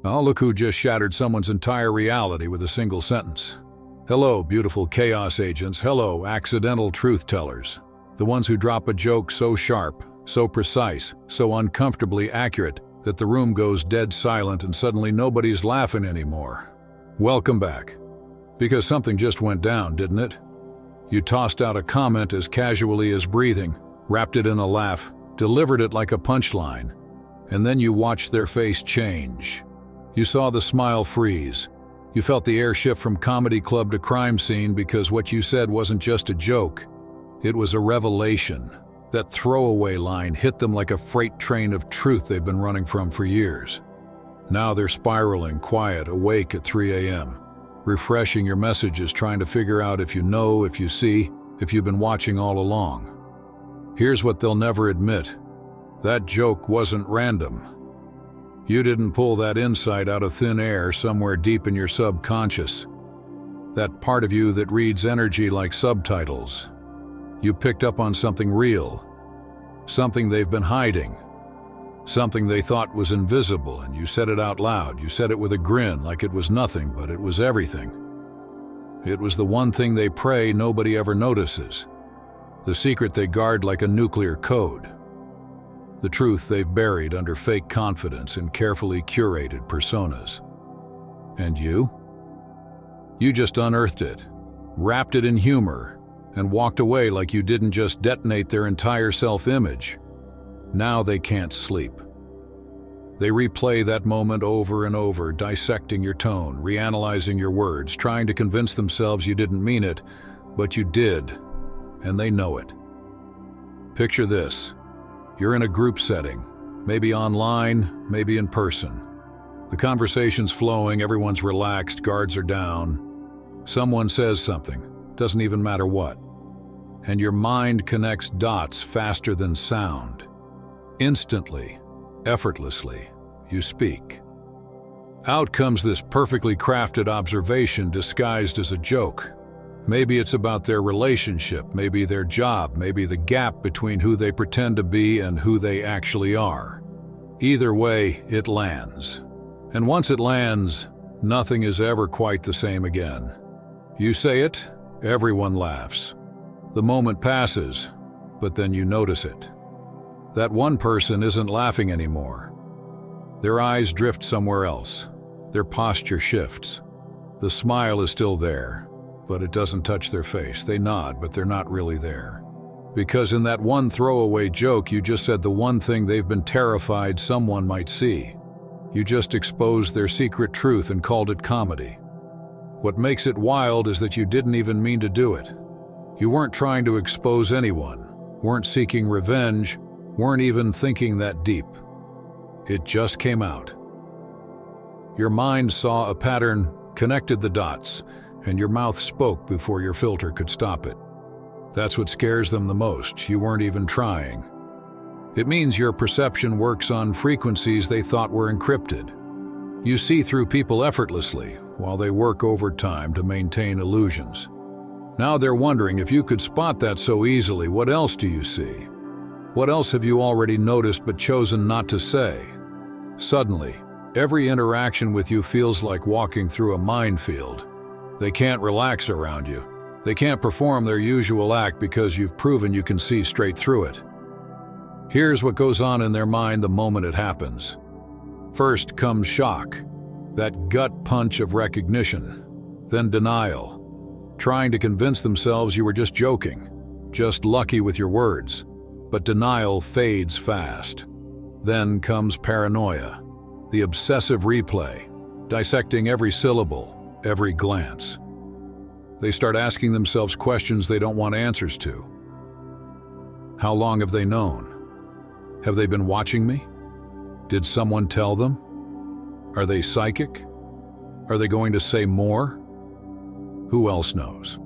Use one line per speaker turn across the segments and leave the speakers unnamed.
Oh, look who just shattered someone's entire reality with a single sentence. Hello, beautiful chaos agents. Hello, accidental truth tellers. The ones who drop a joke so sharp, so precise, so uncomfortably accurate that the room goes dead silent and suddenly nobody's laughing anymore. Welcome back. Because something just went down, didn't it? You tossed out a comment as casually as breathing, wrapped it in a laugh, delivered it like a punchline, and then you watched their face change. You saw the smile freeze. You felt the air shift from comedy club to crime scene because what you said wasn't just a joke. It was a revelation. That throwaway line hit them like a freight train of truth they've been running from for years. Now they're spiraling, quiet, awake at 3 a.m., refreshing your messages, trying to figure out if you know, if you see, if you've been watching all along. Here's what they'll never admit. That joke wasn't random. You didn't pull that insight out of thin air somewhere deep in your subconscious. That part of you that reads energy like subtitles. You picked up on something real, something they've been hiding, something they thought was invisible, and you said it out loud. You said it with a grin, like it was nothing, but it was everything. It was the one thing they pray nobody ever notices, the secret they guard like a nuclear code, the truth they've buried under fake confidence and carefully curated personas. And you? You just unearthed it, wrapped it in humor, and walked away like you didn't just detonate their entire self-image. Now they can't sleep. They replay that moment over and over, dissecting your tone, reanalyzing your words, trying to convince themselves you didn't mean it, but you did, and they know it. Picture this. You're in a group setting, maybe online, maybe in person. The conversation's flowing, everyone's relaxed, guards are down. Someone says something, doesn't even matter what. And your mind connects dots faster than sound. Instantly, effortlessly, you speak. Out comes this perfectly crafted observation disguised as a joke. Maybe it's about their relationship, maybe their job, maybe the gap between who they pretend to be and who they actually are. Either way, it lands. And once it lands, nothing is ever quite the same again. You say it, everyone laughs. The moment passes, but then you notice it. That one person isn't laughing anymore. Their eyes drift somewhere else. Their posture shifts. The smile is still there, but it doesn't touch their face. They nod, but they're not really there. Because in that one throwaway joke, you just said the one thing they've been terrified someone might see. You just exposed their secret truth and called it comedy. What makes it wild is that you didn't even mean to do it. You weren't trying to expose anyone, weren't seeking revenge, weren't even thinking that deep. It just came out. Your mind saw a pattern, connected the dots, and your mouth spoke before your filter could stop it. That's what scares them the most. You weren't even trying. It means your perception works on frequencies they thought were encrypted. You see through people effortlessly, while they work overtime to maintain illusions. Now they're wondering, if you could spot that so easily, what else do you see? What else have you already noticed but chosen not to say? Suddenly, every interaction with you feels like walking through a minefield. They can't relax around you. They can't perform their usual act because you've proven you can see straight through it. Here's what goes on in their mind the moment it happens. First comes shock, that gut punch of recognition, then denial. Trying to convince themselves you were just joking, just lucky with your words. But denial fades fast. Then comes paranoia, the obsessive replay, dissecting every syllable, every glance. They start asking themselves questions they don't want answers to. How long have they known? Have they been watching me? Did someone tell them? Are they psychic? Are they going to say more? Who else knows?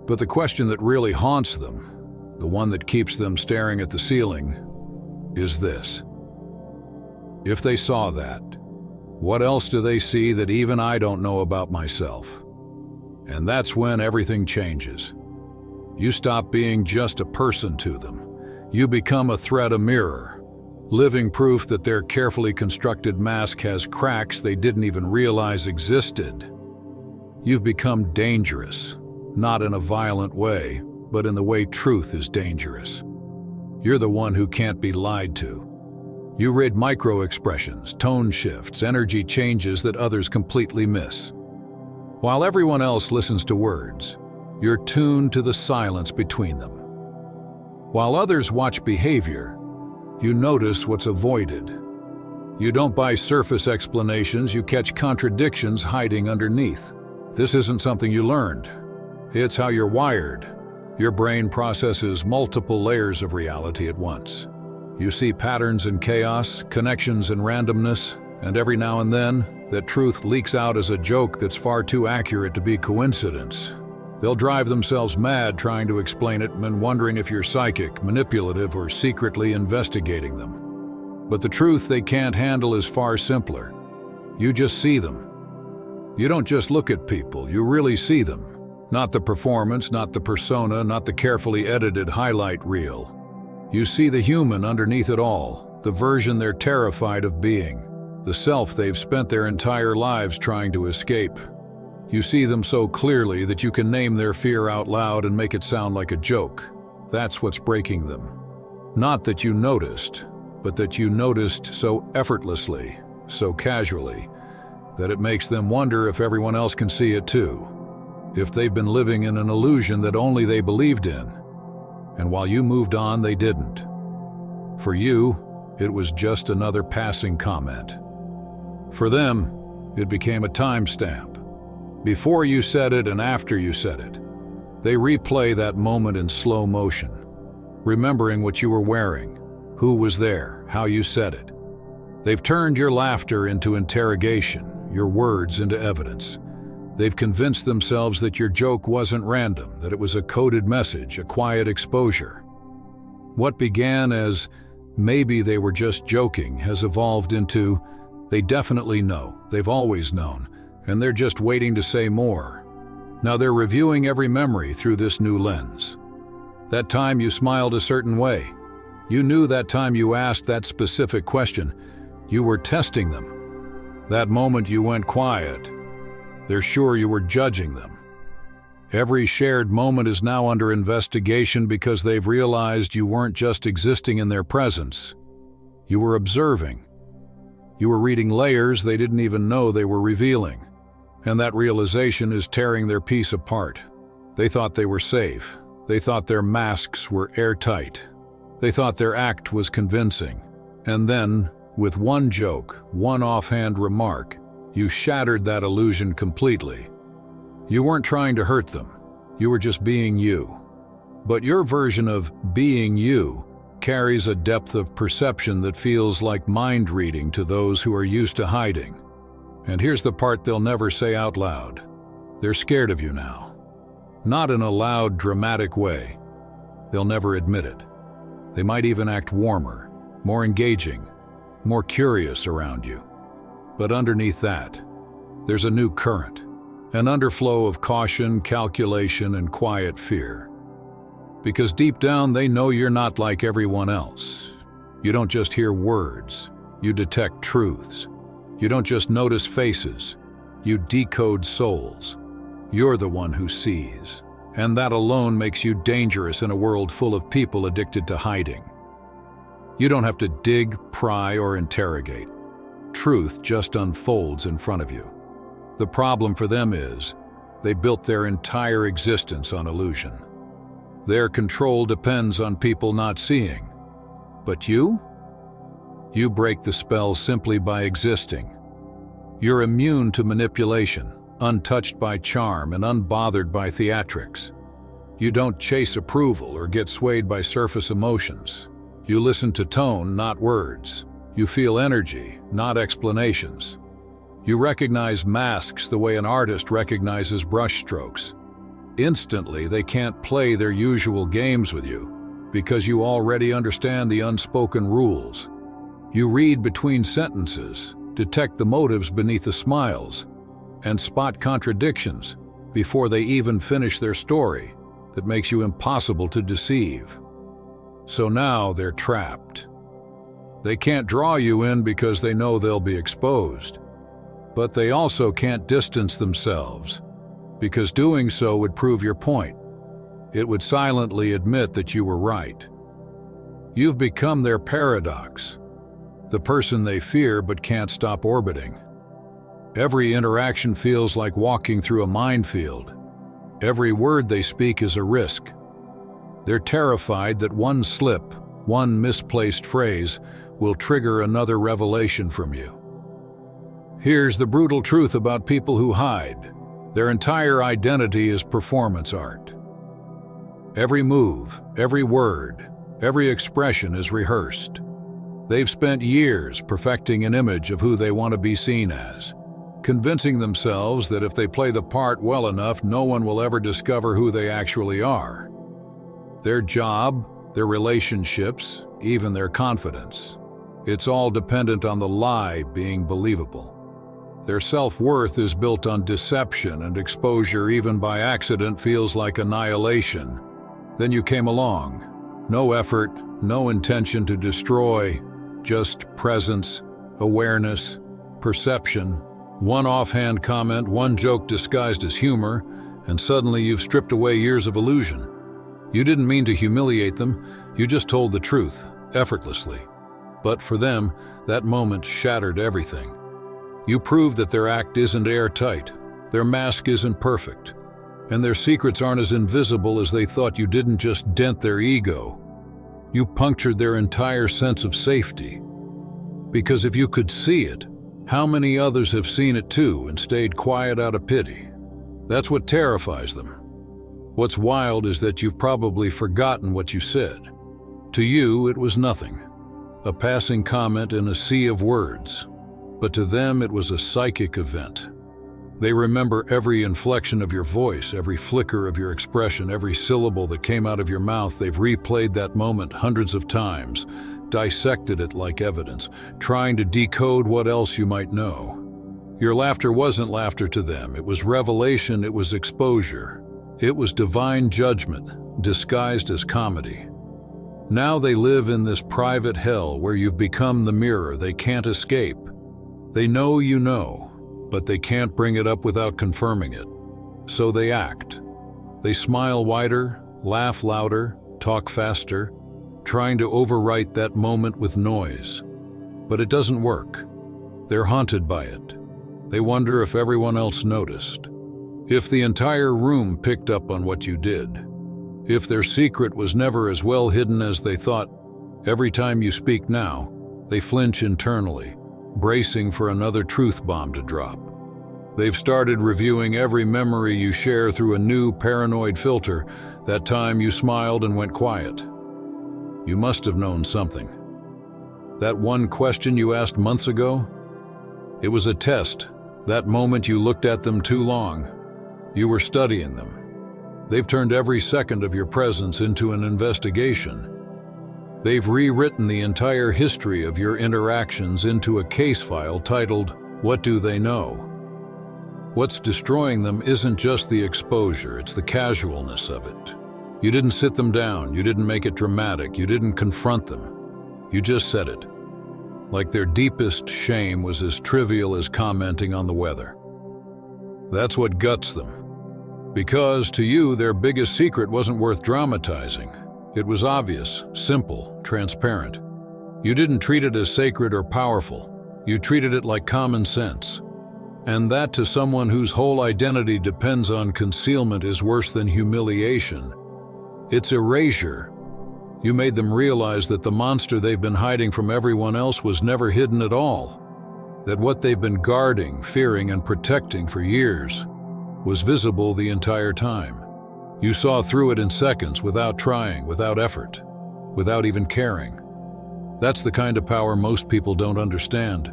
But the question that really haunts them, the one that keeps them staring at the ceiling, is this. If they saw that, what else do they see that even I don't know about myself? And that's when everything changes. You stop being just a person to them. You become a threat, a mirror. living proof that their carefully constructed mask has cracks they didn't even realize existed. You've become dangerous, not in a violent way, but in the way truth is dangerous. You're the one who can't be lied to. You read micro-expressions, tone shifts, energy changes that others completely miss. While everyone else listens to words, you're tuned to the silence between them. While others watch behavior, you notice what's avoided. You don't buy surface explanations, you catch contradictions hiding underneath. This isn't something you learned. It's how you're wired. Your brain processes multiple layers of reality at once. You see patterns in chaos, connections in randomness, and every now and then, that truth leaks out as a joke that's far too accurate to be coincidence. They'll drive themselves mad trying to explain it and wondering if you're psychic, manipulative, or secretly investigating them. But the truth they can't handle is far simpler. You just see them. You don't just look at people, you really see them. Not the performance, not the persona, not the carefully edited highlight reel. You see the human underneath it all, the version they're terrified of being, the self they've spent their entire lives trying to escape. You see them so clearly that you can name their fear out loud and make it sound like a joke. That's what's breaking them. Not that you noticed, but that you noticed so effortlessly, so casually, that it makes them wonder if everyone else can see it too. If they've been living in an illusion that only they believed in. And while you moved on, they didn't. For you, it was just another passing comment. For them, it became a timestamp. Before you said it and after you said it. They replay that moment in slow motion, remembering what you were wearing, who was there, how you said it. They've turned your laughter into interrogation, your words into evidence. They've convinced themselves that your joke wasn't random, that it was a coded message, a quiet exposure. What began as maybe they were just joking has evolved into they definitely know, they've always known, and they're just waiting to say more. Now they're reviewing every memory through this new lens. That time you smiled a certain way. You knew that time you asked that specific question. You were testing them. That moment you went quiet. They're sure you were judging them. Every shared moment is now under investigation because they've realized you weren't just existing in their presence. You were observing. You were reading layers they didn't even know they were revealing. And that realization is tearing their peace apart. They thought they were safe. They thought their masks were airtight. They thought their act was convincing. And then, with one joke, one offhand remark, you shattered that illusion completely. You weren't trying to hurt them. You were just being you. But your version of being you carries a depth of perception that feels like mind reading to those who are used to hiding. And here's the part they'll never say out loud. They're scared of you now. Not in a loud, dramatic way. They'll never admit it. They might even act warmer, more engaging, more curious around you. But underneath that, there's a new current, an underflow of caution, calculation, and quiet fear. Because deep down, they know you're not like everyone else. You don't just hear words, you detect truths. You don't just notice faces, you decode souls. You're the one who sees, and that alone makes you dangerous in a world full of people addicted to hiding. You don't have to dig, pry, or interrogate. Truth just unfolds in front of you. The problem for them is, they built their entire existence on illusion. Their control depends on people not seeing. But you? You break the spell simply by existing. You're immune to manipulation, untouched by charm and unbothered by theatrics. You don't chase approval or get swayed by surface emotions. You listen to tone, not words. You feel energy, not explanations. You recognize masks the way an artist recognizes brushstrokes. Instantly, they can't play their usual games with you because you already understand the unspoken rules. You read between sentences, detect the motives beneath the smiles, and spot contradictions before they even finish their story that makes you impossible to deceive. So now they're trapped. They can't draw you in because they know they'll be exposed. But they also can't distance themselves, because doing so would prove your point. It would silently admit that you were right. You've become their paradox, the person they fear but can't stop orbiting. Every interaction feels like walking through a minefield. Every word they speak is a risk. They're terrified that one slip, one misplaced phrase, will trigger another revelation from you. Here's the brutal truth about people who hide. Their entire identity is performance art. Every move, every word, every expression is rehearsed. They've spent years perfecting an image of who they want to be seen as, convincing themselves that if they play the part well enough, no one will ever discover who they actually are. Their job, their relationships, even their confidence. It's all dependent on the lie being believable. Their self-worth is built on deception, and exposure, even by accident, feels like annihilation. Then you came along. No effort, no intention to destroy, just presence, awareness, perception. One offhand comment, one joke disguised as humor, and suddenly you've stripped away years of illusion. You didn't mean to humiliate them, you just told the truth, effortlessly. But for them, that moment shattered everything. You proved that their act isn't airtight, their mask isn't perfect, and their secrets aren't as invisible as they thought. You didn't just dent their ego. You punctured their entire sense of safety. Because if you could see it, how many others have seen it too and stayed quiet out of pity? That's what terrifies them. What's wild is that you've probably forgotten what you said. To you, it was nothing, a passing comment in a sea of words. But to them, it was a psychic event. They remember every inflection of your voice, every flicker of your expression, every syllable that came out of your mouth. They've replayed that moment hundreds of times, dissected it like evidence, trying to decode what else you might know. Your laughter wasn't laughter to them. It was revelation, it was exposure. It was divine judgment, disguised as comedy. Now they live in this private hell where you've become the mirror they can't escape. They know you know, but they can't bring it up without confirming it. So they act. They smile wider, laugh louder, talk faster, trying to overwrite that moment with noise. But it doesn't work. They're haunted by it. They wonder if everyone else noticed. If the entire room picked up on what you did. If their secret was never as well hidden as they thought. Every time you speak now, they flinch internally, bracing for another truth bomb to drop. They've started reviewing every memory you share through a new paranoid filter. That time you smiled and went quiet. You must have known something. That one question you asked months ago? It was a test. That moment you looked at them too long. You were studying them. They've turned every second of your presence into an investigation. They've rewritten the entire history of your interactions into a case file titled, "What Do They Know?" What's destroying them isn't just the exposure, it's the casualness of it. You didn't sit them down, you didn't make it dramatic, you didn't confront them. You just said it. Like their deepest shame was as trivial as commenting on the weather. That's what guts them. Because to you, their biggest secret wasn't worth dramatizing. It was obvious, simple, transparent. You didn't treat it as sacred or powerful. You treated it like common sense. And that, to someone whose whole identity depends on concealment, is worse than humiliation. It's erasure. You made them realize that the monster they've been hiding from everyone else was never hidden at all. That what they've been guarding, fearing, and protecting for years was visible the entire time. You saw through it in seconds, without trying, without effort, without even caring. That's the kind of power most people don't understand.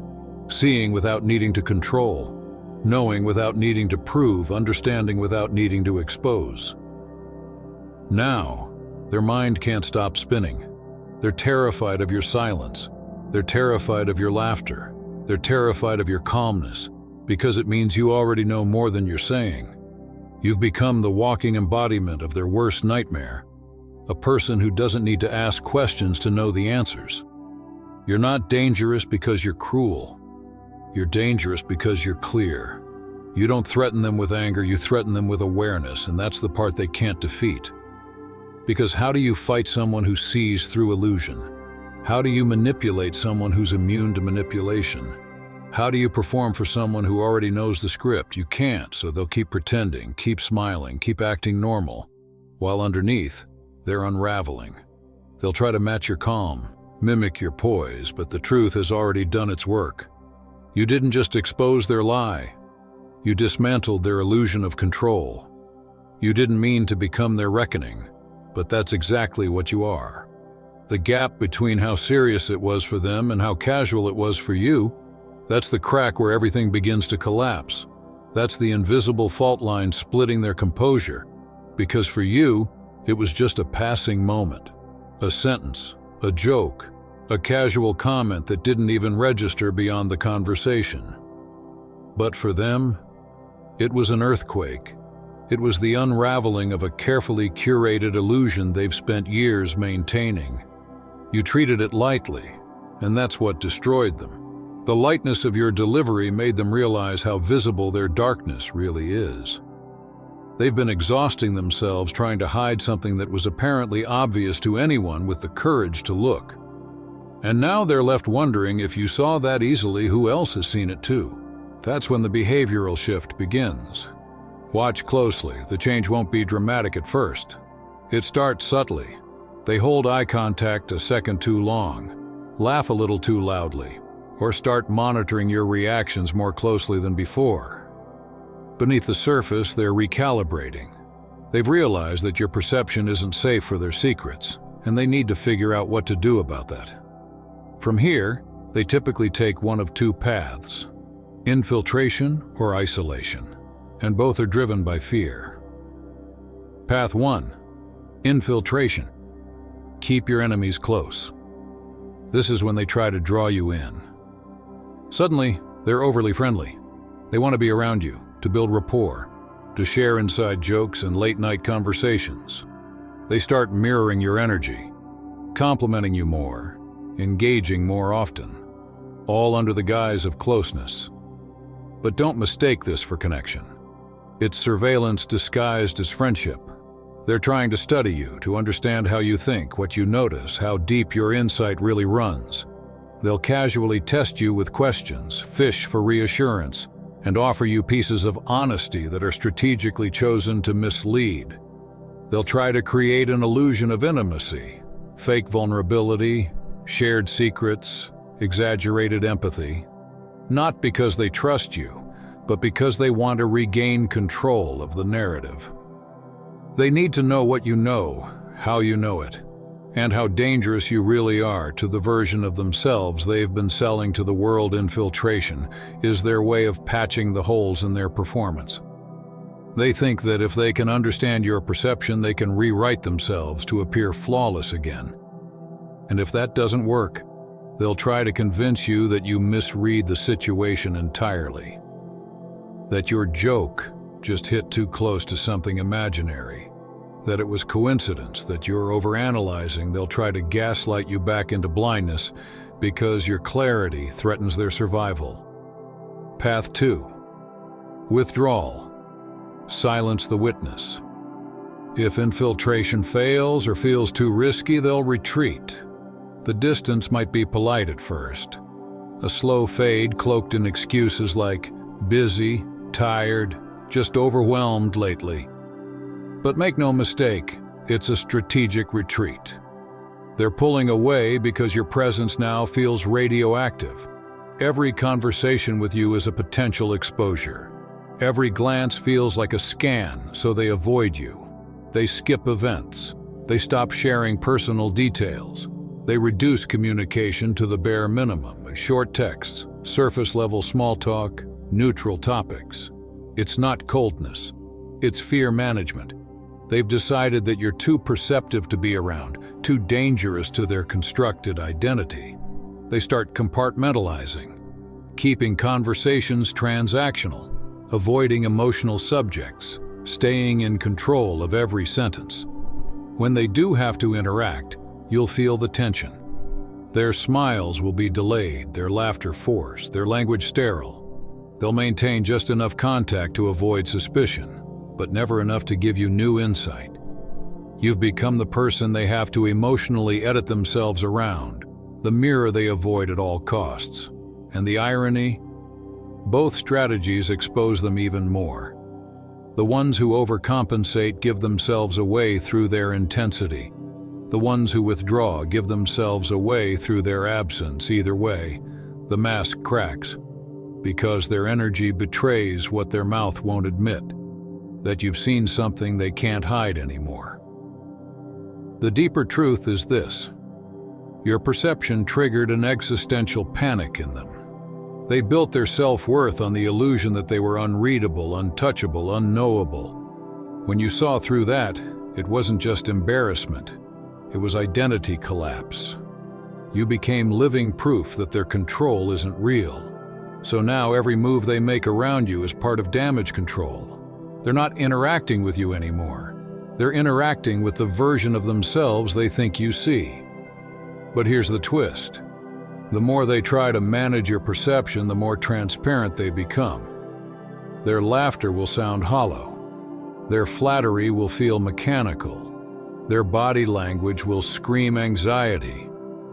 Seeing without needing to control, knowing without needing to prove, understanding without needing to expose. Now, their mind can't stop spinning. They're terrified of your silence. They're terrified of your laughter. They're terrified of your calmness, because it means you already know more than you're saying. You've become the walking embodiment of their worst nightmare, a person who doesn't need to ask questions to know the answers. You're not dangerous because you're cruel. You're dangerous because you're clear. You don't threaten them with anger, you threaten them with awareness, and that's the part they can't defeat. Because how do you fight someone who sees through illusion? How do you manipulate someone who's immune to manipulation? How do you perform for someone who already knows the script? You can't, so they'll keep pretending, keep smiling, keep acting normal, while underneath, they're unraveling. They'll try to match your calm, mimic your poise, but the truth has already done its work. You didn't just expose their lie. You dismantled their illusion of control. You didn't mean to become their reckoning, but that's exactly what you are. The gap between how serious it was for them and how casual it was for you, that's the crack where everything begins to collapse. That's the invisible fault line splitting their composure, because for you, it was just a passing moment, a sentence, a joke, a casual comment that didn't even register beyond the conversation. But for them, it was an earthquake. It was the unraveling of a carefully curated illusion they've spent years maintaining. You treated it lightly, and that's what destroyed them. The lightness of your delivery made them realize how visible their darkness really is. They've been exhausting themselves trying to hide something that was apparently obvious to anyone with the courage to look. And now they're left wondering if you saw that easily, who else has seen it too? That's when the behavioral shift begins. Watch closely. The change won't be dramatic at first. It starts subtly. They hold eye contact a second too long, laugh a little too loudly, or start monitoring your reactions more closely than before. Beneath the surface, they're recalibrating. They've realized that your perception isn't safe for their secrets, and they need to figure out what to do about that. From here, they typically take one of two paths: infiltration or isolation, and both are driven by fear. Path 1. Infiltration. Keep your enemies close. This is when they try to draw you in. Suddenly, they're overly friendly. They want to be around you, to build rapport, to share inside jokes and late-night conversations. They start mirroring your energy, complimenting you more, engaging more often, all under the guise of closeness. But don't mistake this for connection. It's surveillance disguised as friendship. They're trying to study you, to understand how you think, what you notice, how deep your insight really runs. They'll casually test you with questions, fish for reassurance, and offer you pieces of honesty that are strategically chosen to mislead. They'll try to create an illusion of intimacy, fake vulnerability, shared secrets, exaggerated empathy. Not because they trust you, but because they want to regain control of the narrative. They need to know what you know, how you know it, and how dangerous you really are to the version of themselves they've been selling to the world. Infiltration is their way of patching the holes in their performance. They think that if they can understand your perception, they can rewrite themselves to appear flawless again. And if that doesn't work, they'll try to convince you that you misread the situation entirely. That your joke just hit too close to something imaginary. That it was coincidence, that you're overanalyzing. They'll try to gaslight you back into blindness because your clarity threatens their survival. Path 2. Withdrawal. Silence the witness. If infiltration fails or feels too risky, they'll retreat. The distance might be polite at first. A slow fade cloaked in excuses like busy, tired, just overwhelmed lately. But make no mistake, it's a strategic retreat. They're pulling away because your presence now feels radioactive. Every conversation with you is a potential exposure. Every glance feels like a scan, so they avoid you. They skip events. They stop sharing personal details. They reduce communication to the bare minimum: short texts, surface-level small talk, neutral topics. It's not coldness. It's fear management. They've decided that you're too perceptive to be around, too dangerous to their constructed identity. They start compartmentalizing, keeping conversations transactional, avoiding emotional subjects, staying in control of every sentence. When they do have to interact, you'll feel the tension. Their smiles will be delayed, their laughter forced, their language sterile. They'll maintain just enough contact to avoid suspicion, but never enough to give you new insight. You've become the person they have to emotionally edit themselves around, the mirror they avoid at all costs. And the irony? Both strategies expose them even more. The ones who overcompensate give themselves away through their intensity. The ones who withdraw give themselves away through their absence. Either way, the mask cracks, because their energy betrays what their mouth won't admit, that you've seen something they can't hide anymore. The deeper truth is this: your perception triggered an existential panic in them. They built their self-worth on the illusion that they were unreadable, untouchable, unknowable. When you saw through that, it wasn't just embarrassment. It was identity collapse. You became living proof that their control isn't real. So now every move they make around you is part of damage control. They're not interacting with you anymore. They're interacting with the version of themselves they think you see. But here's the twist. The more they try to manage your perception, the more transparent they become. Their laughter will sound hollow. Their flattery will feel mechanical. Their body language will scream anxiety,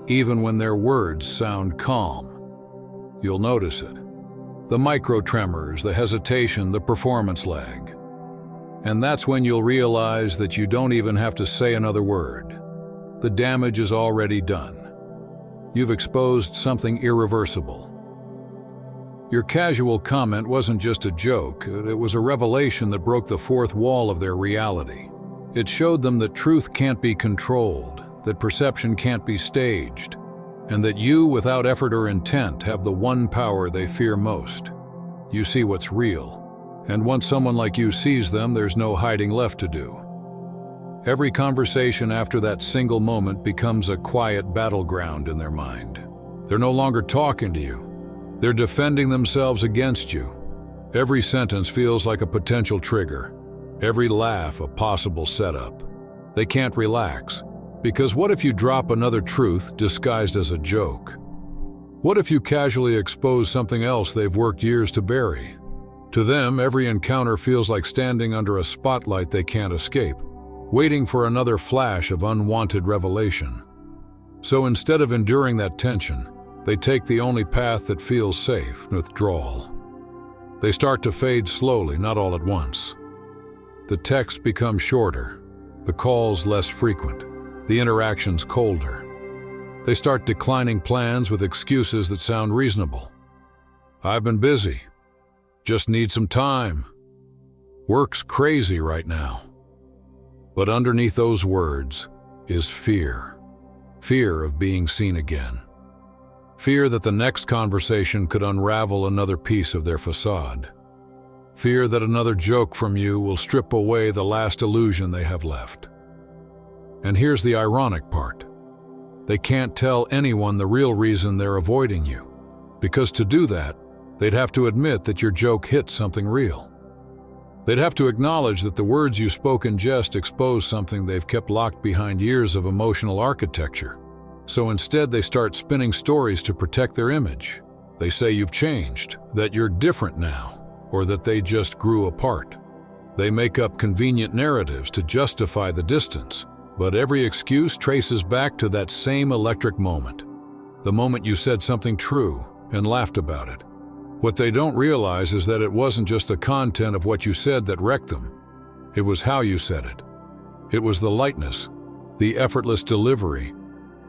even when their words sound calm. You'll notice it. The micro-tremors, the hesitation, the performance lag. And that's when you'll realize that you don't even have to say another word. The damage is already done. You've exposed something irreversible. Your casual comment wasn't just a joke, it was a revelation that broke the fourth wall of their reality. It showed them that truth can't be controlled, that perception can't be staged, and that you, without effort or intent, have the one power they fear most. You see what's real, and once someone like you sees them, there's no hiding left to do. Every conversation after that single moment becomes a quiet battleground in their mind. They're no longer talking to you. They're defending themselves against you. Every sentence feels like a potential trigger. Every laugh a possible setup. They can't relax, because what if you drop another truth disguised as a joke? What if you casually expose something else they've worked years to bury? To them, every encounter feels like standing under a spotlight they can't escape, waiting for another flash of unwanted revelation. So instead of enduring that tension, they take the only path that feels safe: withdrawal. They start to fade slowly, not all at once. The texts become shorter, the calls less frequent, the interactions colder. They start declining plans with excuses that sound reasonable. I've been busy. Just need some time. Work's crazy right now. But underneath those words is fear. Fear of being seen again. Fear that the next conversation could unravel another piece of their facade. Fear that another joke from you will strip away the last illusion they have left. And here's the ironic part. They can't tell anyone the real reason they're avoiding you, because to do that, they'd have to admit that your joke hit something real. They'd have to acknowledge that the words you spoke in jest expose something they've kept locked behind years of emotional architecture. So instead they start spinning stories to protect their image. They say you've changed, that you're different now, or that they just grew apart. They make up convenient narratives to justify the distance, but every excuse traces back to that same electric moment. The moment you said something true and laughed about it. What they don't realize is that it wasn't just the content of what you said that wrecked them. It was how you said it. It was the lightness, the effortless delivery,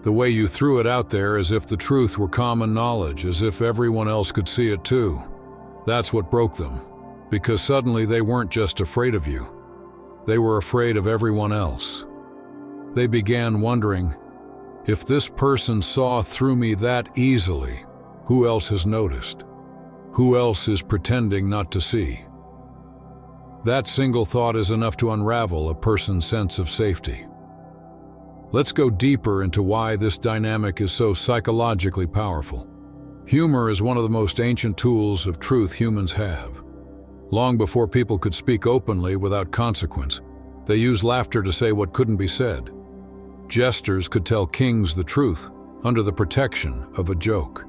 the way you threw it out there as if the truth were common knowledge, as if everyone else could see it too. That's what broke them, because suddenly they weren't just afraid of you. They were afraid of everyone else. They began wondering, if this person saw through me that easily, who else has noticed? Who else is pretending not to see? That single thought is enough to unravel a person's sense of safety. Let's go deeper into why this dynamic is so psychologically powerful. Humor is one of the most ancient tools of truth humans have. Long before people could speak openly without consequence, they used laughter to say what couldn't be said. Jesters could tell kings the truth, under the protection of a joke.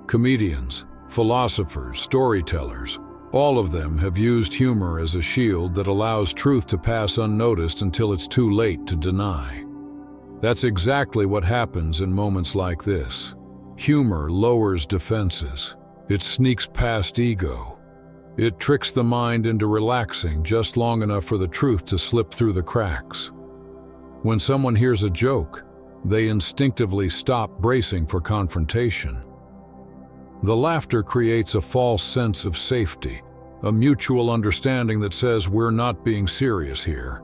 Comedians, philosophers, storytellers, all of them have used humor as a shield that allows truth to pass unnoticed until it's too late to deny. That's exactly what happens in moments like this. Humor lowers defenses. It sneaks past ego. It tricks the mind into relaxing just long enough for the truth to slip through the cracks. When someone hears a joke, they instinctively stop bracing for confrontation. The laughter creates a false sense of safety, a mutual understanding that says we're not being serious here.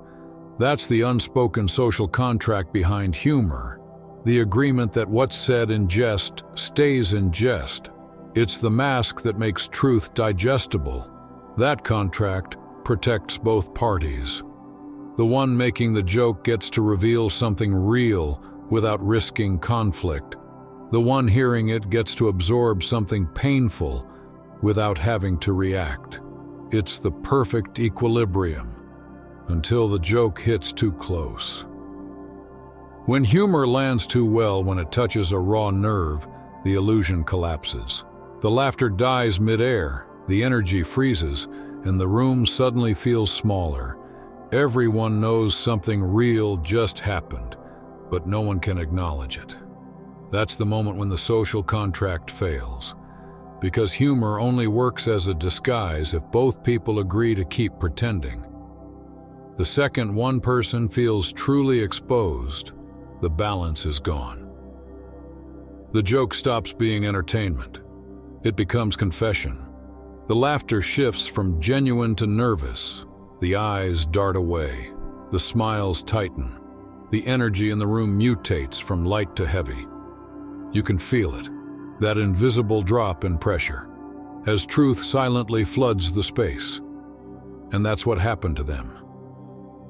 That's the unspoken social contract behind humor, the agreement that what's said in jest stays in jest. It's the mask that makes truth digestible. That contract protects both parties. The one making the joke gets to reveal something real without risking conflict. The one hearing it gets to absorb something painful without having to react. It's the perfect equilibrium until the joke hits too close. When humor lands too well, when it touches a raw nerve, the illusion collapses. The laughter dies midair, the energy freezes, and the room suddenly feels smaller. Everyone knows something real just happened, but no one can acknowledge it. That's the moment when the social contract fails, because humor only works as a disguise if both people agree to keep pretending. The second one person feels truly exposed, the balance is gone. The joke stops being entertainment. It becomes confession. The laughter shifts from genuine to nervous. The eyes dart away. The smiles tighten. The energy in the room mutates from light to heavy. You can feel it, that invisible drop in pressure, as truth silently floods the space. And that's what happened to them.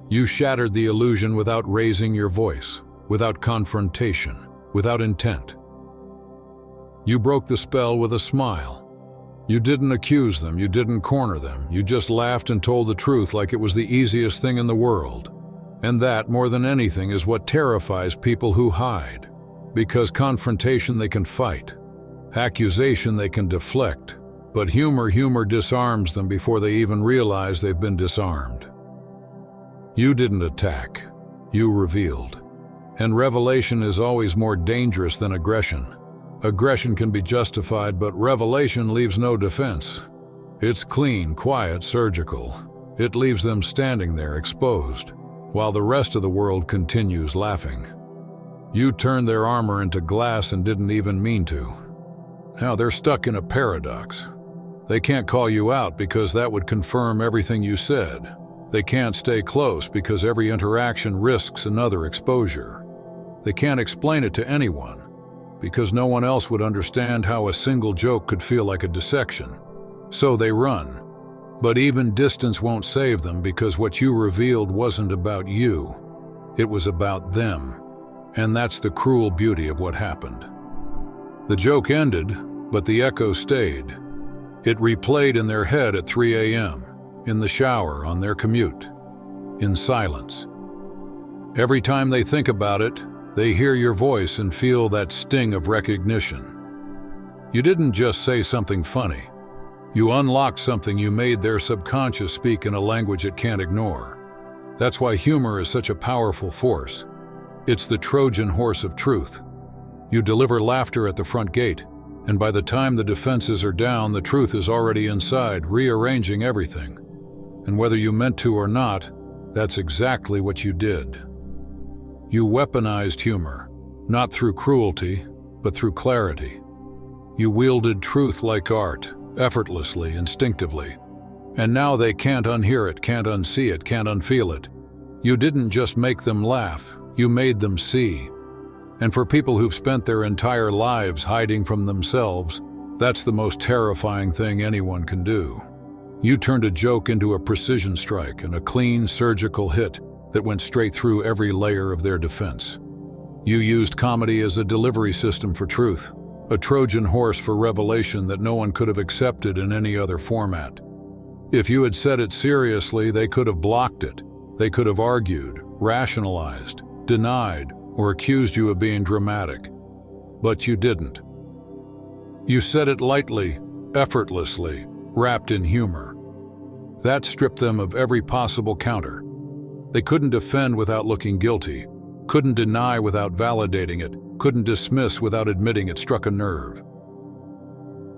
You shattered the illusion without raising your voice, without confrontation, without intent. You broke the spell with a smile. You didn't accuse them, you didn't corner them, you just laughed and told the truth like it was the easiest thing in the world. And that, more than anything, is what terrifies people who hide. Because confrontation they can fight, accusation they can deflect, but humor disarms them before they even realize they've been disarmed. You didn't attack, you revealed. And revelation is always more dangerous than aggression. Aggression can be justified, but revelation leaves no defense. It's clean, quiet, surgical. It leaves them standing there exposed, while the rest of the world continues laughing. You turned their armor into glass and didn't even mean to. Now they're stuck in a paradox. They can't call you out because that would confirm everything you said. They can't stay close because every interaction risks another exposure. They can't explain it to anyone because no one else would understand how a single joke could feel like a dissection. So they run. But even distance won't save them because what you revealed wasn't about you. It was about them. And that's the cruel beauty of what happened. The joke ended, but the echo stayed. It replayed in their head at 3 a.m., in the shower, on their commute, in silence. Every time they think about it, they hear your voice and feel that sting of recognition. You didn't just say something funny. You unlocked something. You made their subconscious speak in a language it can't ignore. That's why humor is such a powerful force. It's the Trojan horse of truth. You deliver laughter at the front gate, and by the time the defenses are down, the truth is already inside, rearranging everything. And whether you meant to or not, that's exactly what you did. You weaponized humor, not through cruelty, but through clarity. You wielded truth like art, effortlessly, instinctively. And now they can't unhear it, can't unsee it, can't unfeel it. You didn't just make them laugh, you made them see. And for people who've spent their entire lives hiding from themselves, that's the most terrifying thing anyone can do. You turned a joke into a precision strike and a clean, surgical hit that went straight through every layer of their defense. You used comedy as a delivery system for truth, a Trojan horse for revelation that no one could have accepted in any other format. If you had said it seriously, they could have blocked it. They could have argued, rationalized, denied, or accused you of being dramatic. But you didn't. You said it lightly, effortlessly, wrapped in humor. That stripped them of every possible counter. They couldn't defend without looking guilty, couldn't deny without validating it, couldn't dismiss without admitting it struck a nerve.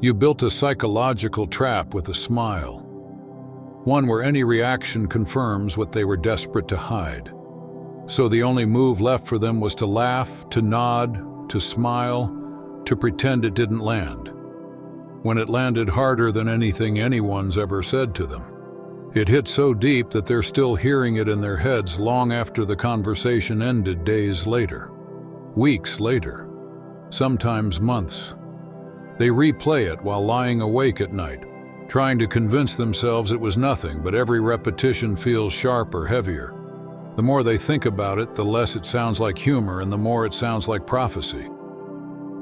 You built a psychological trap with a smile, one where any reaction confirms what they were desperate to hide. So the only move left for them was to laugh, to nod, to smile, to pretend it didn't land. When it landed harder than anything anyone's ever said to them. It hit so deep that they're still hearing it in their heads long after the conversation ended, days later, weeks later, sometimes months. They replay it while lying awake at night, trying to convince themselves it was nothing, but every repetition feels sharper, heavier. The more they think about it, the less it sounds like humor and the more it sounds like prophecy.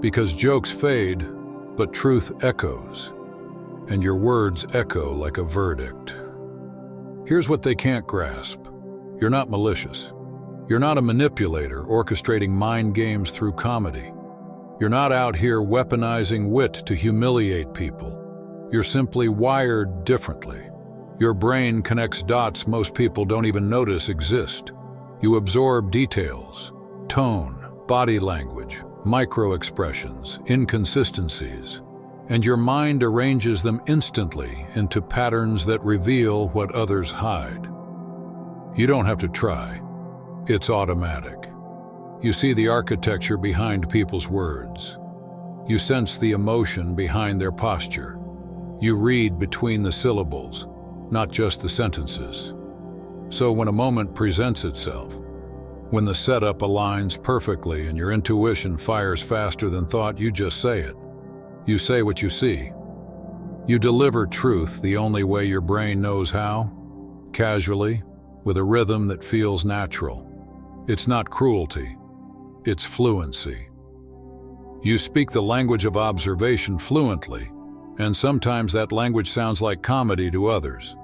Because jokes fade, but truth echoes, and your words echo like a verdict. Here's what they can't grasp. You're not malicious. You're not a manipulator orchestrating mind games through comedy. You're not out here weaponizing wit to humiliate people. You're simply wired differently. Your brain connects dots most people don't even notice exist. You absorb details, tone, body language, micro-expressions, inconsistencies, and your mind arranges them instantly into patterns that reveal what others hide. You don't have to try. It's automatic. You see the architecture behind people's words. You sense the emotion behind their posture. You read between the syllables, not just the sentences. So when a moment presents itself, when the setup aligns perfectly and your intuition fires faster than thought, you just say it. You say what you see. You deliver truth the only way your brain knows how, casually, with a rhythm that feels natural. It's not cruelty, it's fluency. You speak the language of observation fluently, and sometimes that language sounds like comedy to others.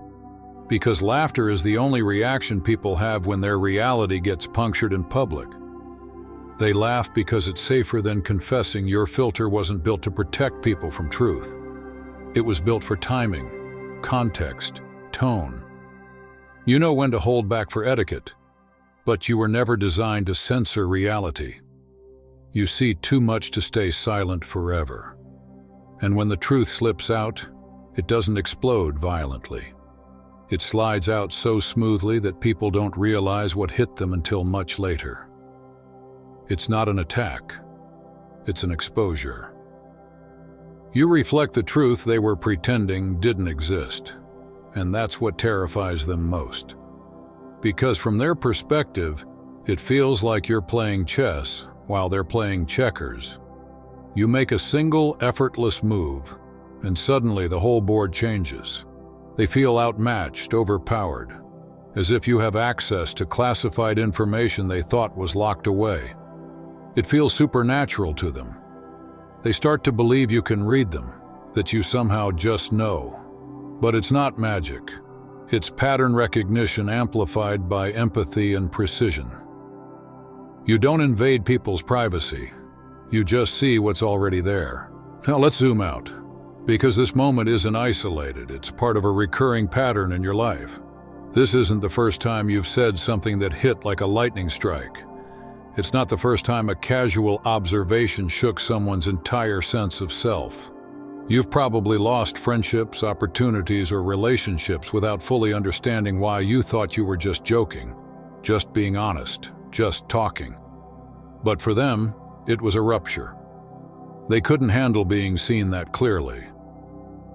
Because laughter is the only reaction people have when their reality gets punctured in public. They laugh because it's safer than confessing your filter wasn't built to protect people from truth. It was built for timing, context, tone. You know when to hold back for etiquette, but you were never designed to censor reality. You see too much to stay silent forever. And when the truth slips out, it doesn't explode violently. It slides out so smoothly that people don't realize what hit them until much later. It's not an attack, it's an exposure. You reflect the truth they were pretending didn't exist, and that's what terrifies them most. Because from their perspective, it feels like you're playing chess while they're playing checkers. You make a single effortless move, and suddenly the whole board changes. They feel outmatched, overpowered, as if you have access to classified information they thought was locked away. It feels supernatural to them. They start to believe you can read them, that you somehow just know. But it's not magic. It's pattern recognition amplified by empathy and precision. You don't invade people's privacy. You just see what's already there. Now let's zoom out. Because this moment isn't isolated, it's part of a recurring pattern in your life. This isn't the first time you've said something that hit like a lightning strike. It's not the first time a casual observation shook someone's entire sense of self. You've probably lost friendships, opportunities, or relationships without fully understanding why you thought you were just joking, just being honest, just talking. But for them, it was a rupture. They couldn't handle being seen that clearly.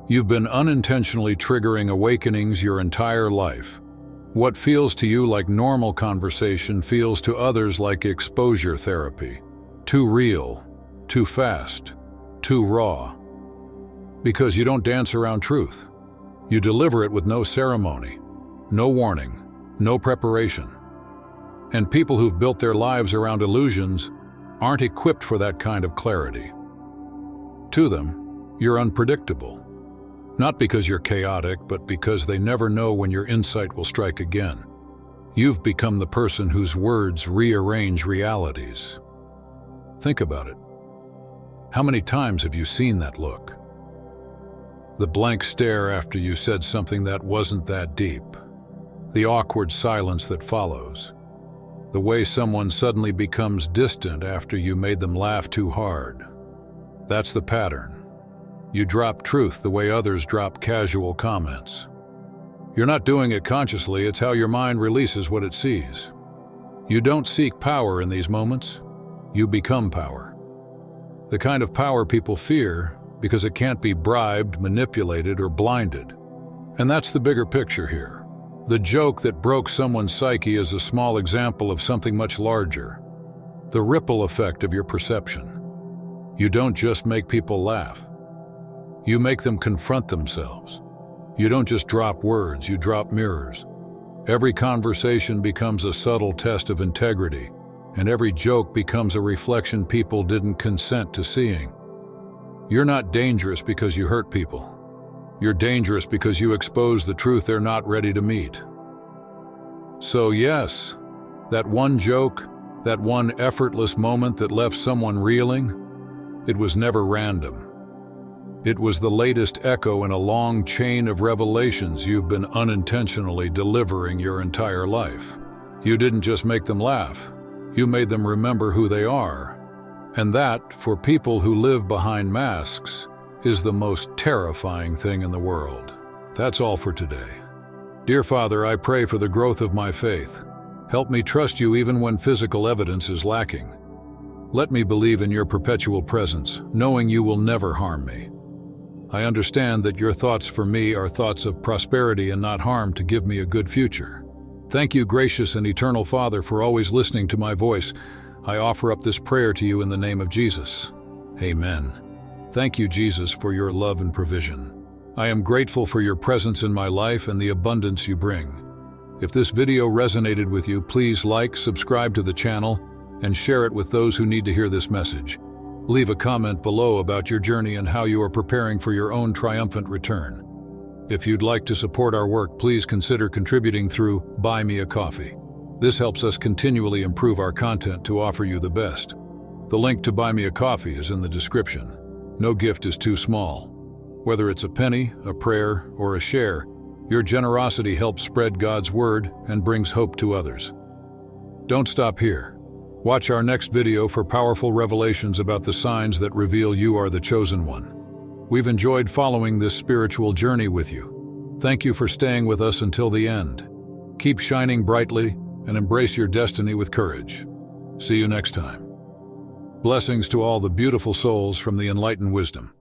You've been unintentionally triggering awakenings your entire life. What feels to you like normal conversation feels to others like exposure therapy. Too real, too fast, too raw. Because you don't dance around truth. You deliver it with no ceremony, no warning, no preparation. And people who've built their lives around illusions aren't equipped for that kind of clarity. To them, you're unpredictable. Not because you're chaotic, but because they never know when your insight will strike again. You've become the person whose words rearrange realities. Think about it. How many times have you seen that look? The blank stare after you said something that wasn't that deep. The awkward silence that follows. The way someone suddenly becomes distant after you made them laugh too hard. That's the pattern. You drop truth the way others drop casual comments. You're not doing it consciously, it's how your mind releases what it sees. You don't seek power in these moments, you become power. The kind of power people fear because it can't be bribed, manipulated, or blinded. And that's the bigger picture here. The joke that broke someone's psyche is a small example of something much larger. The ripple effect of your perception. You don't just make people laugh. You make them confront themselves. You don't just drop words, you drop mirrors. Every conversation becomes a subtle test of integrity, and every joke becomes a reflection people didn't consent to seeing. You're not dangerous because you hurt people. You're dangerous because you expose the truth they're not ready to meet. So yes, that one joke, that one effortless moment that left someone reeling, it was never random. It was the latest echo in a long chain of revelations you've been unintentionally delivering your entire life. You didn't just make them laugh, you made them remember who they are. And that, for people who live behind masks, is the most terrifying thing in the world. That's all for today. Dear Father, I pray for the growth of my faith. Help me trust you even when physical evidence is lacking. Let me believe in your perpetual presence, knowing you will never harm me. I understand that your thoughts for me are thoughts of prosperity and not harm to give me a good future. Thank you, gracious and eternal Father, for always listening to my voice. I offer up this prayer to you in the name of Jesus. Amen. Thank you, Jesus, for your love and provision. I am grateful for your presence in my life and the abundance you bring. If this video resonated with you, please like, subscribe to the channel, and share it with those who need to hear this message. Leave a comment below about your journey and how you are preparing for your own triumphant return. If you'd like to support our work, please consider contributing through Buy Me a Coffee. This helps us continually improve our content to offer you the best. The link to Buy Me a Coffee is in the description. No gift is too small. Whether it's a penny, a prayer, or a share, your generosity helps spread God's word and brings hope to others. Don't stop here. Watch our next video for powerful revelations about the signs that reveal you are the chosen one. We've enjoyed following this spiritual journey with you. Thank you for staying with us until the end. Keep shining brightly and embrace your destiny with courage. See you next time. Blessings to all the beautiful souls from the Enlightened Wisdom.